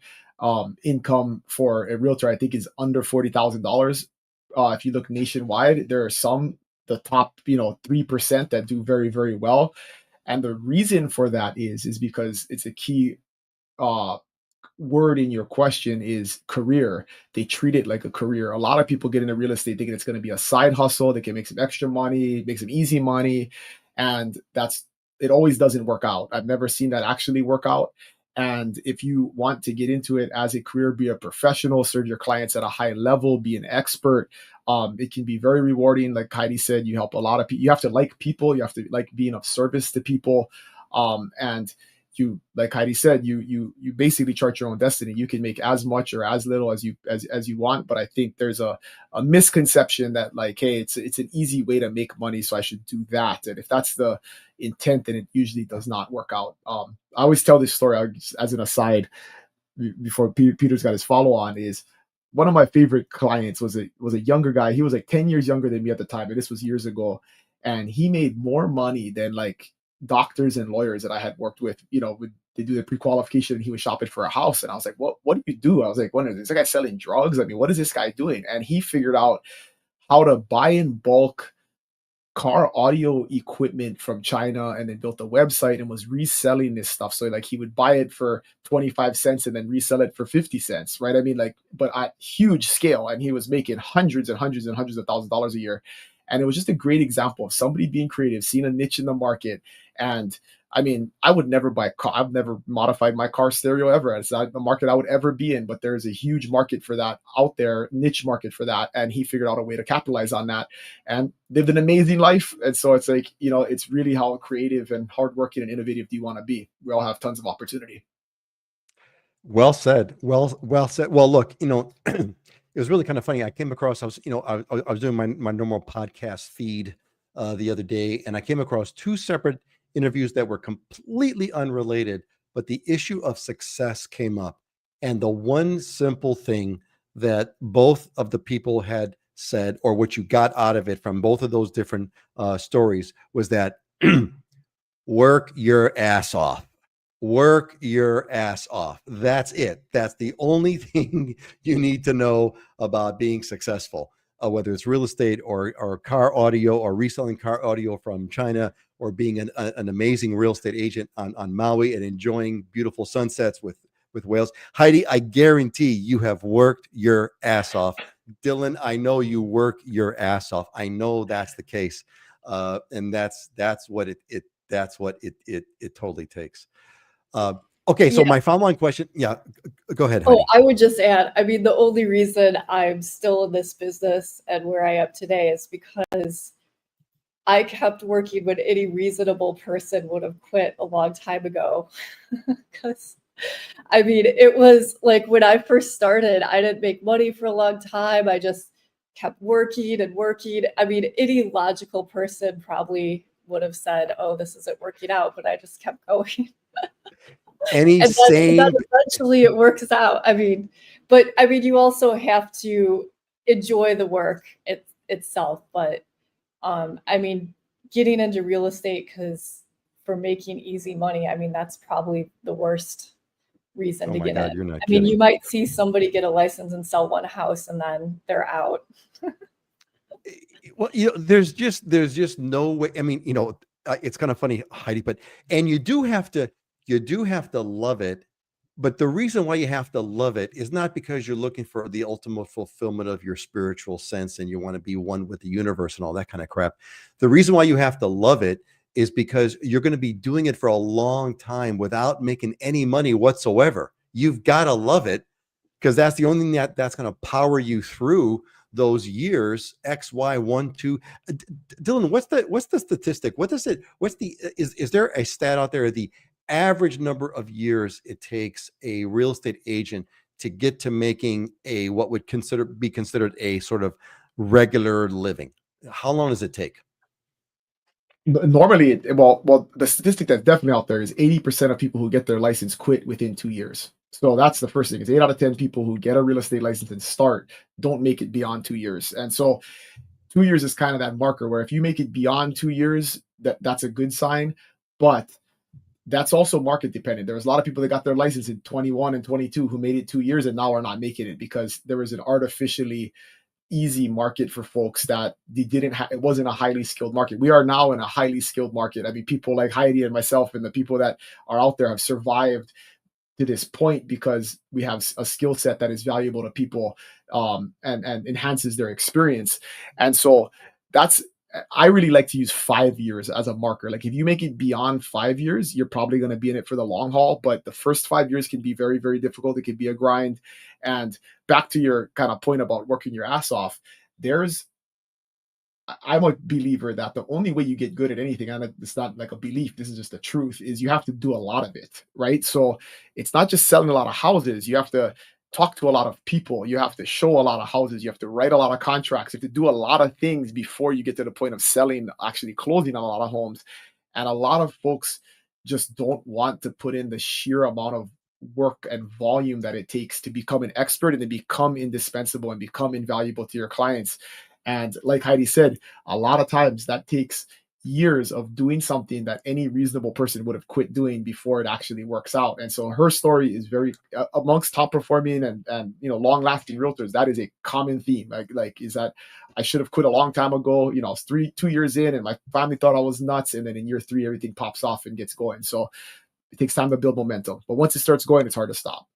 income for a realtor, I think, is under $40,000. If you look nationwide, there are the top, 3% that do very well. And the reason for that is because it's a key word in your question is career. They treat it like a career. A lot of people get into real estate thinking it's going to be a side hustle. They can make some extra money, make some easy money. And it always doesn't work out. I've never seen that actually work out. And if you want to get into it as a career, be a professional, serve your clients at a high level, be an expert, it can be very rewarding. Like Heidi said, you help a lot of people. You have to like people. You have to like being of service to people. And you, like Heidi said, you basically chart your own destiny. You can make as much or as little as you want. But I think there's a misconception that like, hey, it's an easy way to make money, so I should do that. And if that's the intent, then it usually does not work out. I always tell this story as an aside before Peter's got his follow on. Is one of my favorite clients was a younger guy. He was like 10 years younger than me at the time, and this was years ago. And he made more money than like doctors and lawyers that I had worked with. They do the pre-qualification, and he was shopping for a house. And I was like, what do you do? I was like, what is this guy selling drugs? I mean, what is this guy doing? And he figured out how to buy in bulk car audio equipment from China, and then built a website and was reselling this stuff. So like he would buy it for 25 cents and then resell it for 50 cents, right? I mean, like, but at huge scale. And he was making hundreds and hundreds and hundreds of thousands of dollars a year. And it was just a great example of somebody being creative, seeing a niche in the market. And I mean, I would never buy a car. I've never modified my car stereo ever. It's not the market I would ever be in, but there's a huge market for that out there, niche market for that. And he figured out a way to capitalize on that and lived an amazing life. And so it's like, it's really how creative and hardworking and innovative do you want to be? We all have tons of opportunity. Well said. Well said. Well, look, it was really kind of funny. I came across, I was doing my normal podcast feed the other day, and I came across two separate interviews that were completely unrelated, but the issue of success came up. And the one simple thing that both of the people had said, or what you got out of it from both of those different stories, was that work your ass off. Work your ass off. That's it. That's the only thing you need to know about being successful, whether it's real estate or car audio or reselling car audio from China, or being an amazing real estate agent on Maui and enjoying beautiful sunsets with whales. Heidi, I guarantee you have worked your ass off. Dylan, I know you work your ass off. I know that's the case. And that's what it totally takes. Okay, so my follow-on question, go ahead, Heidi. I would just add, I mean, the only reason I'm still in this business and where I am today is because I kept working when any reasonable person would have quit a long time ago. Because, I mean, it was like when I first started, I didn't make money for a long time. I just kept working and working. I mean, any logical person probably would have said, oh, this isn't working out, but I just kept going. And then eventually it works out. I mean, you also have to enjoy the work itself. But I mean, getting into real estate for making easy money, I mean, that's probably the worst reason to get in. You're not I mean, kidding. you might see somebody get a license and sell one house and then they're out. Well, there's just no way. I mean, it's kind of funny, Heidi, and you do have to love it. But the reason why you have to love it is not because you're looking for the ultimate fulfillment of your spiritual sense and you want to be one with the universe and all that kind of crap. The reason why you have to love it is because you're going to be doing it for a long time without making any money whatsoever. You've got to love it, because that's the only thing that's going to power you through those years. X, Y, 1, 2. Dylan, what's the statistic? Is there a stat out there? The average number of years it takes a real estate agent to get to making what would be considered a sort regular living? How long does it take? Normally, well, the statistic that's definitely out there is 80% of people who get their license quit within 2 years. So that's the first thing. It's 8 out of 10 people who get a real estate license and start don't make it beyond 2 years. And so 2 years is kind of that marker where if you make it beyond 2 years, that's a good sign. But that's also market dependent. There's a lot of people that got their license in 21 and 22 who made it 2 years and now are not making it because there was an artificially easy market for folks that they didn't have. It wasn't a highly skilled market. We are now in a highly skilled market. I mean, people like Heidi and myself and the people that are out there have survived to this point because we have a skill set that is valuable to people and enhances their experience. And so I really like to use 5 years as a marker. Like if you make it beyond 5 years, you're probably going to be in it for the long haul. But the first 5 years can be very, very difficult. It can be a grind. And back to your kind of point about working your ass off, I'm a believer that the only way you get good at anything, and it's not like a belief, this is just the truth, is you have to do a lot of it, right? So it's not just selling a lot of houses. You have to talk to a lot of people. You have to show a lot of houses. You have to write a lot of contracts. You have to do a lot of things before you get to the point of selling, actually closing on a lot of homes. And a lot of folks just don't want to put in the sheer amount of work and volume that it takes to become an expert and to become indispensable and become invaluable to your clients. And like Heidi said, a lot of times that takes years of doing something that any reasonable person would have quit doing before it actually works out. And so her story is very amongst top performing and long lasting realtors. That is a common theme. Like is that I should have quit a long time ago. I was 2 years in, and my family thought I was nuts. And then in year 3, everything pops off and gets going. So it takes time to build momentum, but once it starts going, it's hard to stop.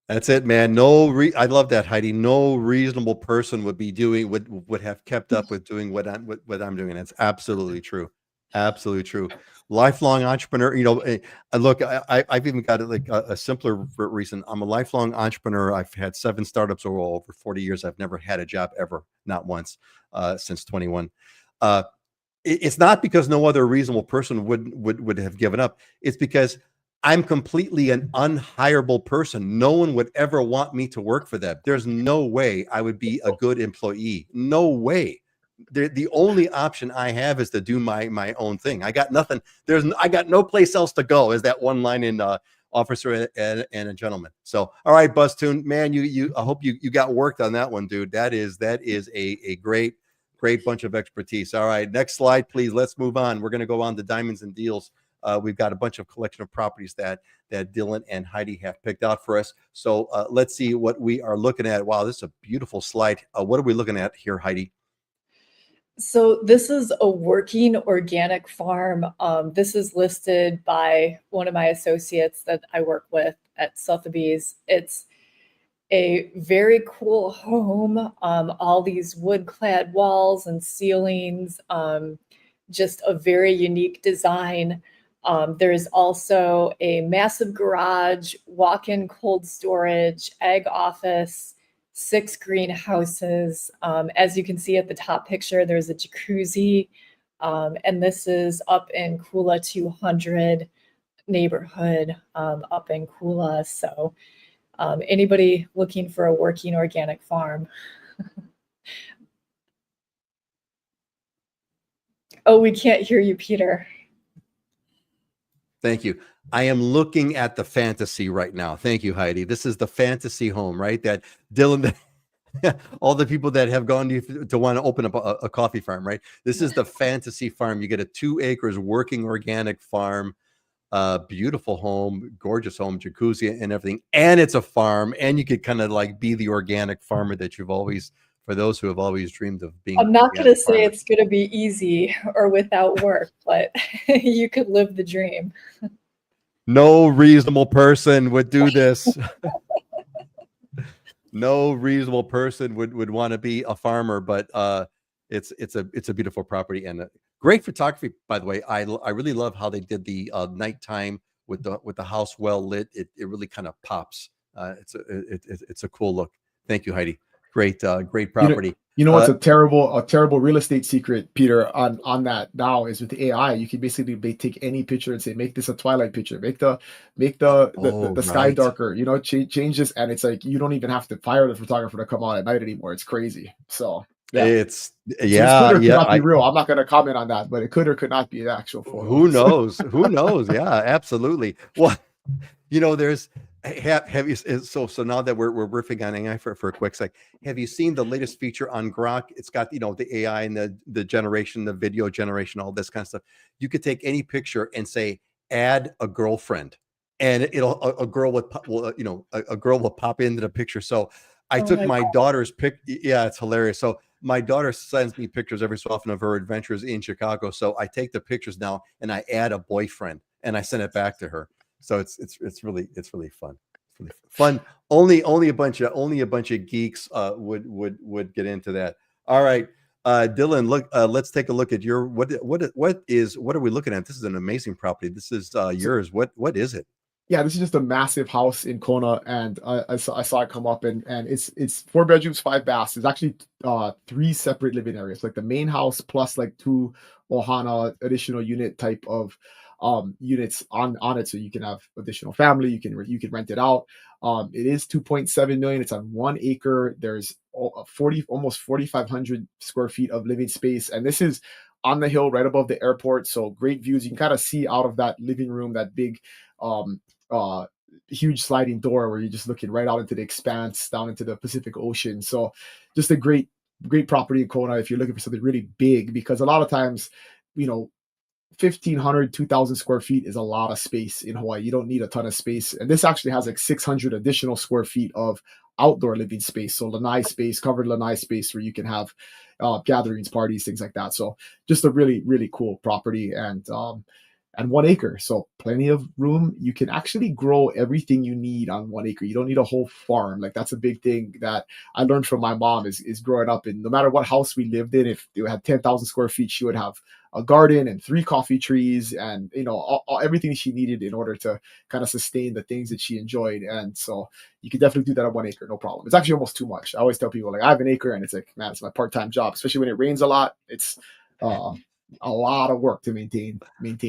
That's it, man. I love that, Heidi. No reasonable person would have kept up with doing what I'm doing. That's absolutely true. Absolutely true. Lifelong entrepreneur. Look, I've even got like a simpler reason. I'm a lifelong entrepreneur. I've had 7 startups over 40 years. I've never had a job ever, not once, since 21. It's not because no other reasonable person would have given up. It's because I'm completely an unhireable person. No one would ever want me to work for them. There's no way I would be a good employee. No way. The only option I have is to do my own thing. I got nothing. I got no place else to go, is that one line in Officer and a Gentleman. So, all right, Buzz-Tune, man, I hope you got worked on that one, dude. That is a great bunch of expertise. All right, next slide, please. Let's move on. We're going to go on to Diamonds and Deals. We've got a bunch of collection of properties that Dylan and Heidi have picked out for us. So let's see what we are looking at. Wow, this is a beautiful slide. What are we looking at here, Heidi? So this is a working organic farm. This is listed by one of my associates that I work with at Sotheby's. It's a very cool home. All these wood-clad walls and ceilings. Just a very unique design. There's also a massive garage, walk-in cold storage, egg office, 6 greenhouses. As you can see at the top picture, there's a jacuzzi. And this is up in Kula 200 neighborhood up in Kula. So anybody looking for a working organic farm. Oh, we can't hear you, Peter. Thank you. I am looking at the fantasy right now. Thank you, Heidi. This is the fantasy home, right? That Dylan, all the people that have gone to want to open up a coffee farm, right? This is the fantasy farm. You get a 2 acres working organic farm, beautiful home, gorgeous home, jacuzzi and everything. And it's a farm, and you could kind of like be the organic farmer that for those who have always dreamed of being. I'm not going to say it's going to be easy or without work, but you could live the dream. No reasonable person would do this. No reasonable person would want to be a farmer, but it's a beautiful property and great photography, by the way. I really love how they did the nighttime with the house well lit. It really kind of pops. It's a cool look. Thank you, Heidi. Great property. You know what's a terrible real estate secret, Peter, on that now is with AI. You can basically take any picture and say, make this a twilight picture, make the sky darker, change this, and it's like you don't even have to fire the photographer to come on at night anymore. It's crazy. So yeah, it's could or could not be real. I'm not going to comment on that, but it could or could not be the actual photo. Who knows? Who knows? Yeah, absolutely. Well, there's. Have you so now that we're riffing on AI for a quick sec, have you seen the latest feature on Grok? It's got the AI and the generation, the video generation, all this kind of stuff. You could take any picture and say add a girlfriend, and a girl will pop into the picture. So I took my daughter's pic. Yeah, it's hilarious. So my daughter sends me pictures every so often of her adventures in Chicago. So I take the pictures now and I add a boyfriend and I send it back to her. So it's really fun. It's really fun. Only a bunch of geeks would get into that. All right, Dylan, look, let's take a look at your what are we looking at? This is an amazing property. This is yours. What is it? Yeah, this is just a massive house in Kona, and I saw it come up, and it's 4 bedrooms, 5 baths. It's actually 3 separate living areas, like the main house plus like 2 ohana additional unit type of units on it, so you can have additional family. You can rent it out. It is 2.7 million. It's on 1 acre. There's 40 almost 4,500 square feet of living space, and this is on the hill right above the airport. So great views. You can kind of see out of that living room, that big um uh huge sliding door where you're just looking right out into the expanse down into the Pacific Ocean. So just a great property in Kona if you're looking for something really big, because a lot of times, you know, 1,500, 2,000 square feet is a lot of space in Hawaii. You don't need a ton of space. And this actually has like 600 additional square feet of outdoor living space. So lanai space, covered lanai space where you can have gatherings, parties, things like that. So just a really, really cool property. And 1 acre, so plenty of room. You can actually grow everything you need on 1 acre. You don't need a whole farm. Like that's a big thing that I learned from my mom is growing up. And no matter what house we lived in, if it had 10,000 square feet, she would have a garden and 3 coffee trees, and everything she needed in order to kind of sustain the things that she enjoyed. And so you can definitely do that on 1 acre, no problem. It's actually almost too much. I always tell people, like, I have an acre, and it's like, man, it's my part-time job, especially when it rains a lot. It's a lot of work to maintain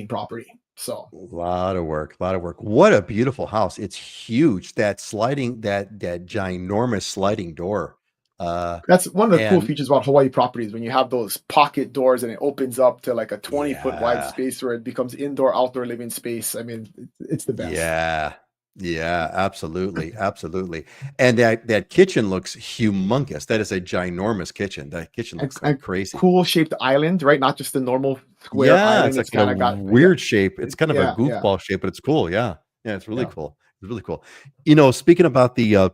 property. So A lot of work, a lot of work. What a beautiful house. It's huge. That ginormous sliding door. Uh, that's one of the cool and features about Hawaii properties, when you have those pocket doors and it opens up to like a 20-foot wide yeah, space where it becomes indoor outdoor living space. I mean, it's the best. yeah, yeah, absolutely, absolutely. And that kitchen looks humongous. That is a ginormous kitchen. That kitchen looks like And crazy. cool shaped island, right? Not just the normal square Yeah, it's island. like It's in a kind of got, yeah, weird shape. It's kind of a yeah, yeah, goofball shape, but it's cool. Yeah. Yeah, it's really yeah. cool. It's really cool. Speaking about the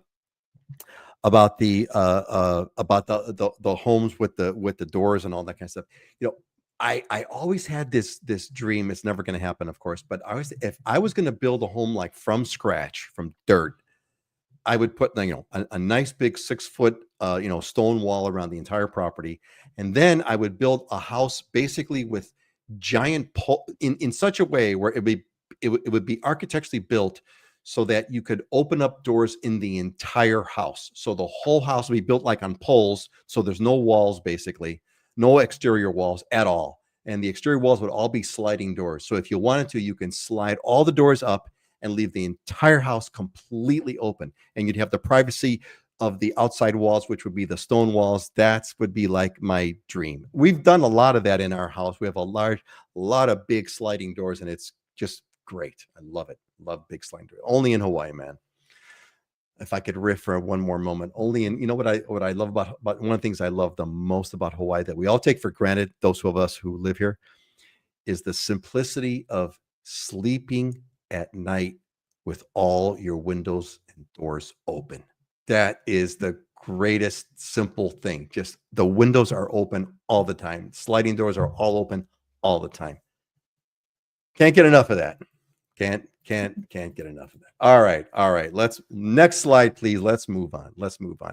homes with the doors and all that kind of stuff. You know, I always had this dream. It's never going to happen, of course, but if I was going to build a home like from scratch, from dirt, I would put, a nice big 6 foot, stone wall around the entire property. And then I would build a house basically with giant in such a way where it would be architecturally built so that you could open up doors in the entire house. So the whole house would be built like on poles. So there's no walls, basically, no exterior walls at all. And the exterior walls would all be sliding doors. So if you wanted to, you can slide all the doors up and leave the entire house completely open, and you'd have the privacy of the outside walls, which would be the stone walls. That would be like my dream. We've done a lot of that in our house. We have a lot of big sliding doors, and it's just great. I love it. Love big sliding doors. Only in Hawaii, man. If I could riff for one more moment, only in, what I love about one of the things I love the most about Hawaii that we all take for granted, those of us who live here, is the simplicity of sleeping at night with all your windows and doors open. That is the greatest simple thing. Just the windows are open all the time. Sliding doors are all open all the time. Can't get enough of that. Can't get enough of that. All right. All right. Next slide, please. Let's move on.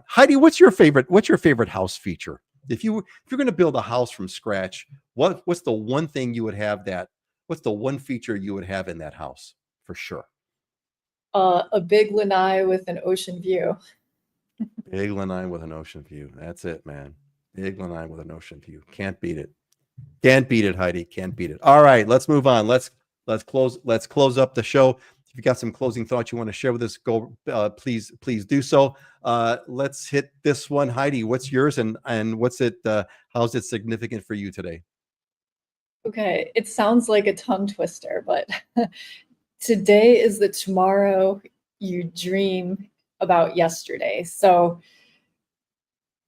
Heidi, what's your favorite house feature? If you're going to build a house from scratch, what's the one thing you would have what's the one feature you would have in that house for sure? A big lanai with an ocean view. Big lanai with an ocean view. That's it, man. Big lanai with an ocean view. Can't beat it. Can't beat it, Heidi. Can't beat it. All right, let's move on. Let's close up the show. If you got some closing thoughts you want to share with us, go please do so. Let's hit this one. Heidi, what's yours, and what's it how's it significant for you today? Okay, it sounds like a tongue twister, but today is the tomorrow you dream about yesterday. So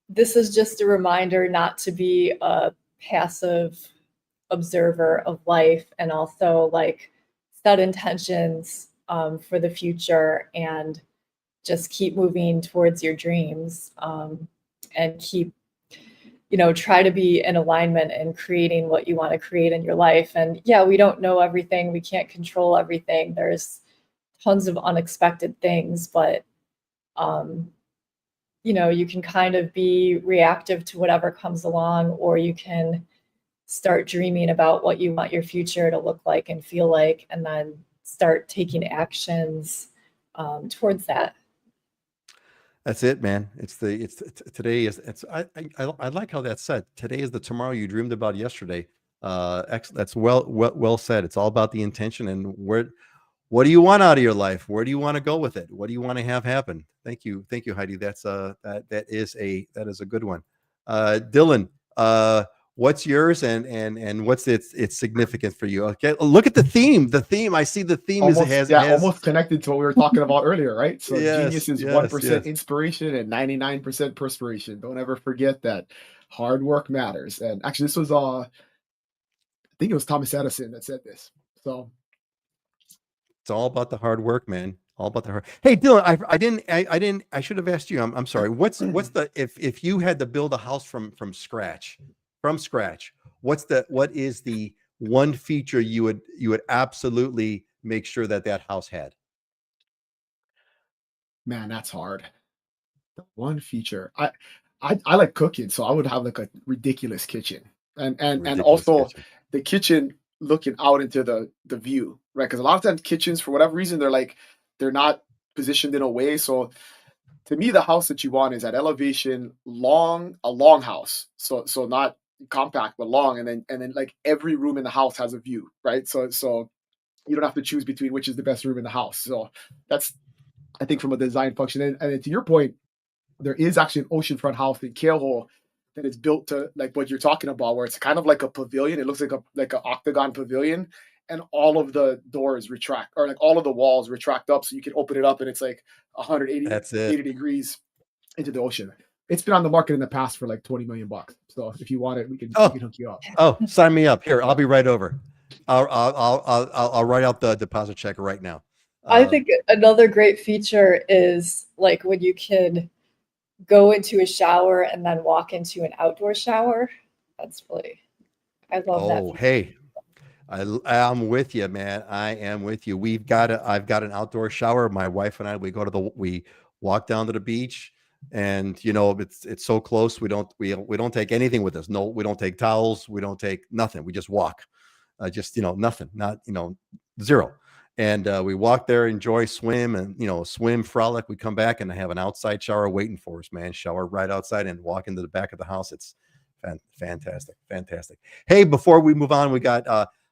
this is just a reminder not to be a passive observer of life, and also like set intentions for the future, and just keep moving towards your dreams, and keep, try to be in alignment and creating what you want to create in your life. And yeah, we don't know everything. We can't control everything. There's tons of unexpected things, but you can kind of be reactive to whatever comes along, or you can start dreaming about what you want your future to look like and feel like, and then start taking actions towards that. That's it, man. Today is I like how that's said. Today is the tomorrow you dreamed about yesterday. That's well said. It's all about the intention and what do you want out of your life? Where do you want to go with it? What do you want to have happen? Thank you, Heidi. That is a good one. Dylan, what's yours and what's its significance for you? Okay, look at the theme. The theme, I see the theme almost, almost connected to what we were talking about earlier, right? So genius is 1% inspiration and 99% perspiration. Don't ever forget that hard work matters. And actually, this was I think it was Thomas Edison that said this. So it's all about the hard work, man. All about the hard. Hey, Dylan, I should have asked you. I'm sorry. What's the if you had to build a house from scratch, what is the one feature you would absolutely make sure that house had? Man, that's hard. The one feature I like cooking, so I would have like a ridiculous kitchen, and also the kitchen looking out into the view, right? Because a lot of times kitchens, for whatever reason, they're not positioned in a way. So to me, the house that you want is at elevation, a long house. So not compact but long, and then like every room in the house has a view, right? So you don't have to choose between which is the best room in the house. So that's, I think, from a design function. And to your point, there is actually an oceanfront house in Keoho that is built to like what you're talking about, where it's kind of like a pavilion. It looks like an octagon pavilion, and all of the doors retract, or like all of the walls retract up, so you can open it up, and it's like 180 degrees into the ocean. It's been on the market in the past for like $20 million. So if you want it, we can hook you up. Oh, sign me up. Here, I'll be right over. I'll write out the deposit check right now. I think another great feature is like when you can go into a shower and then walk into an outdoor shower. That's really, I love that. Oh, hey, I'm with you, man. I am with you. I've got an outdoor shower. My wife and I, we walk down to the beach, and it's so close. We don't take anything with us. No, we don't take towels. We don't take nothing. We just walk. Nothing, not zero. And we walk there, enjoy, swim, and swim, frolic. We come back and have an outside shower waiting for us, man. Shower right outside and walk into the back of the house. It's fantastic. Hey, before we move on, we got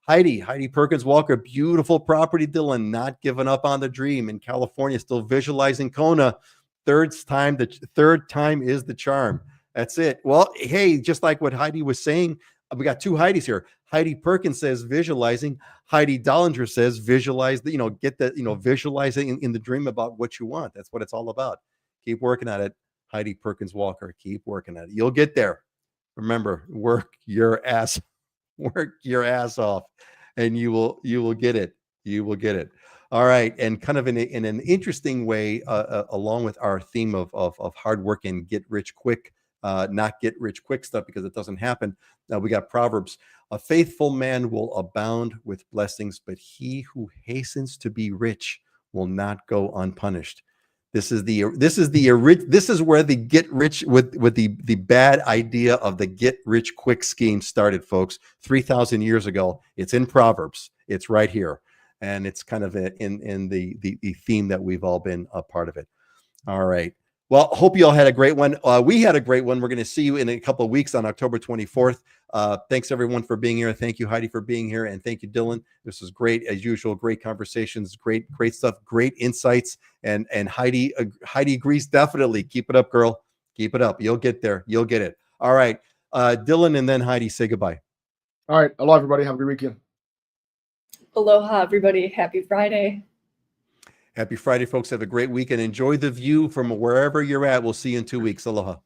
Heidi Perkins Walker, beautiful property, Dylan, not giving up on the dream in California, still visualizing Kona. Third time is the charm. That's it. Well, hey, just like what Heidi was saying, we got two Heidis here. Heidi Perkins says visualizing. Heidi Dollinger says visualize visualizing in the dream about what you want. That's what it's all about. Keep working at it. Heidi Perkins Walker, keep working at it. You'll get there. Remember, work your ass off, and you will get it. You will get it. All right. And kind of in an interesting way, along with our theme of hard work and get rich quick, not get rich quick stuff, because it doesn't happen. We got Proverbs. A faithful man will abound with blessings, but he who hastens to be rich will not go unpunished. This is where the get rich with the bad idea of the get rich quick scheme started, folks. 3,000 years ago. It's in Proverbs. It's right here, and it's kind of in the theme that we've all been a part of it. All right. Well, hope you all had a great one. We had a great one. We're going to see you in a couple of weeks on October 24th. Thanks, everyone, for being here. Thank you, Heidi, for being here. And thank you, Dylan. This was great, as usual. Great conversations, great stuff, great insights. And Heidi agrees, definitely. Keep it up, girl. Keep it up. You'll get there. You'll get it. All right. Dylan and then Heidi, say goodbye. All right. Aloha, everybody. Have a good weekend. Aloha, everybody. Happy Friday. Happy Friday, folks. Have a great weekend. Enjoy the view from wherever you're at. We'll see you in 2 weeks. Aloha.